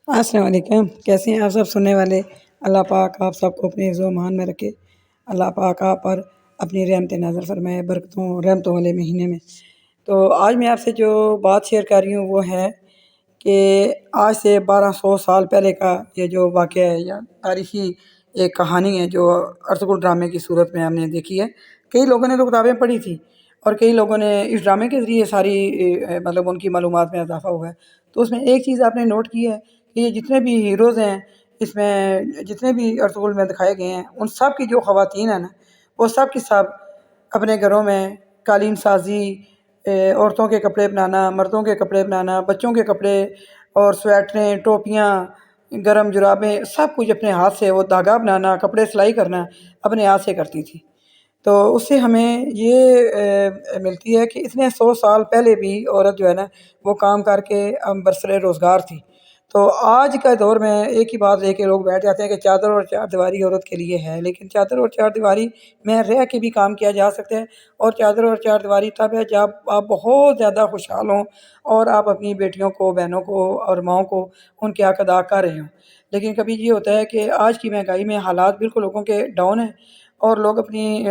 السلام علیکم، کیسے ہیں آپ سب سننے والے؟ اللہ پاک آپ سب کو اپنے حفظ و امان میں رکھے۔ اللہ پاک آپ پر اپنی رحمت نظر فرمائے برکتوں رحمتوں والے مہینے میں۔ تو آج میں آپ سے جو بات شیئر کر رہی ہوں وہ ہے کہ آج سے 1200 سال پہلے کا یہ جو واقعہ ہے یا تاریخی ایک کہانی ہے جو ارطغرل ڈرامے کی صورت میں ہم نے دیکھی ہے۔ کئی لوگوں نے تو کتابیں پڑھی تھی اور کئی لوگوں نے اس ڈرامے کے ذریعے ساری مطلب ان کی معلومات میں اضافہ ہوا ہے۔ تو اس میں ایک چیز آپ نے نوٹ کی ہے کہ یہ جتنے بھی ہیروز ہیں اس میں، جتنے بھی ارطغرل میں دکھائے گئے ہیں، ان سب کی جو خواتین ہیں نا، وہ سب کی سب اپنے گھروں میں قالین سازی، عورتوں کے کپڑے بنانا، مردوں کے کپڑے بنانا، بچوں کے کپڑے اور سویٹریں، ٹوپیاں، گرم جرابیں، سب کچھ اپنے ہاتھ سے وہ دھاگا بنانا، کپڑے سلائی کرنا اپنے ہاتھ سے کرتی تھی۔ تو اس سے ہمیں یہ ملتی ہے کہ اتنے 100 سال پہلے بھی عورت جو ہے نا وہ کام کر کے برسر روزگار تھی۔ تو آج کا دور میں ایک ہی بات لے کے لوگ بیٹھ جاتے ہیں کہ چادر اور چار دیواری عورت کے لیے ہے، لیکن چادر اور چار دیواری میں رہ کے بھی کام کیا جا سکتا ہے۔ اور چادر اور چار دیواری تب ہے جب آپ بہت زیادہ خوشحال ہوں اور آپ اپنی بیٹیوں کو، بہنوں کو اور ماؤں کو ان کے حق ادا کر رہے ہوں۔ لیکن کبھی یہ ہوتا ہے کہ آج کی مہنگائی میں حالات بالکل لوگوں کے ڈاؤن ہیں اور لوگ اپنی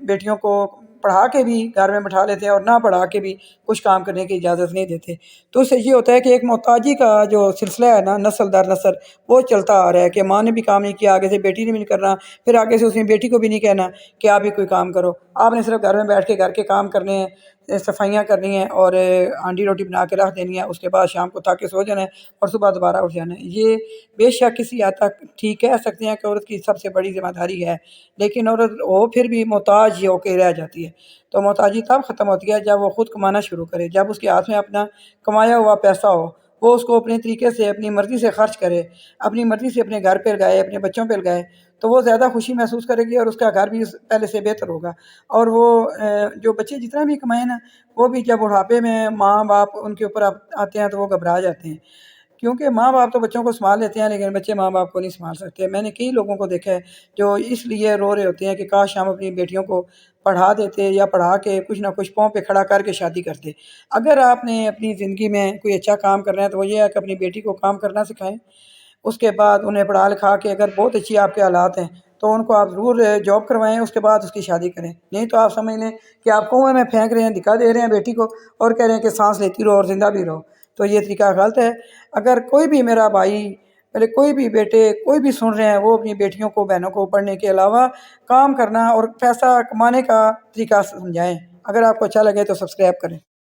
بیٹیوں کو پڑھا کے بھی گھر میں بٹھا لیتے ہیں اور نہ پڑھا کے بھی کچھ کام کرنے کی اجازت نہیں دیتے۔ تو اس سے یہ ہوتا ہے کہ ایک محتاجی کا جو سلسلہ ہے نا، نسل در نسل وہ چلتا آ رہا ہے کہ ماں نے بھی کام نہیں کیا، آگے سے بیٹی نے بھی نہیں کرنا، پھر آگے سے اس نے بیٹی کو بھی نہیں کہنا کہ آپ بھی کوئی کام کرو، آپ نے صرف گھر میں بیٹھ کے گھر کے کام کرنے ہیں، صفائیاں کرنی ہیں اور ہانڈی روٹی بنا کے رکھ دینی ہے، اس کے بعد شام کو تاکہ سو جانا ہے اور صبح دوبارہ اٹھ جانا ہے۔ یہ بے شک کسی حد تک ٹھیک کہہ سکتے ہیں کہ عورت کی سب سے بڑی ذمہ داری ہے، لیکن عورت وہ پھر بھی محتاج ہی ہو کے رہ جاتی ہے۔ تو محتاجی تب ختم ہوتی ہے جب وہ خود کمانا شروع کرے، جب اس کے ہاتھ میں اپنا کمایا ہوا پیسہ ہو، وہ اس کو اپنے طریقے سے اپنی مرضی سے خرچ کرے، اپنی مرضی سے اپنے گھر پہ لگائے، اپنے بچوں پہ لگائے، تو وہ زیادہ خوشی محسوس کرے گی اور اس کا گھر بھی پہلے سے بہتر ہوگا۔ اور وہ جو بچے جتنا بھی کمائیں نا، وہ بھی جب بڑھاپے میں ماں باپ ان کے اوپر آتے ہیں تو وہ گھبرا جاتے ہیں، کیونکہ ماں باپ تو بچوں کو سنبھال لیتے ہیں لیکن بچے ماں باپ کو نہیں سنبھال سکتے۔ میں نے کئی لوگوں کو دیکھا ہے جو اس لیے رو رہے ہوتے ہیں کہ کاش ہم اپنی بیٹیوں کو پڑھا دیتے یا پڑھا کے کچھ نہ کچھ پاؤں پہ کھڑا کر کے شادی کرتے۔ اگر آپ نے اپنی زندگی میں کوئی اچھا کام کرنا ہے تو وہ یہ ہے کہ اپنی بیٹی کو کام کرنا سکھائیں، اس کے بعد انہیں پڑھا لکھا کے اگر بہت اچھی آپ کے حالات ہیں تو ان کو آپ ضرور جاب کروائیں، اس کے بعد اس کی شادی کریں۔ نہیں تو آپ سمجھ لیں کہ آپ کنویں میں پھینک رہے ہیں، دکھا دے رہے ہیں بیٹی کو اور کہہ رہے ہیں کہ سانس لیتی رہو اور زندہ بھی رہو، تو یہ طریقہ غلط ہے۔ اگر کوئی بھی میرا بھائی، پہلے کوئی بھی بیٹے، کوئی بھی سن رہے ہیں، وہ اپنی بیٹیوں کو، بہنوں کو پڑھنے کے علاوہ کام کرنا اور پیسہ کمانے کا طریقہ سمجھائیں۔ اگر آپ کو اچھا لگے تو سبسکرائب کریں۔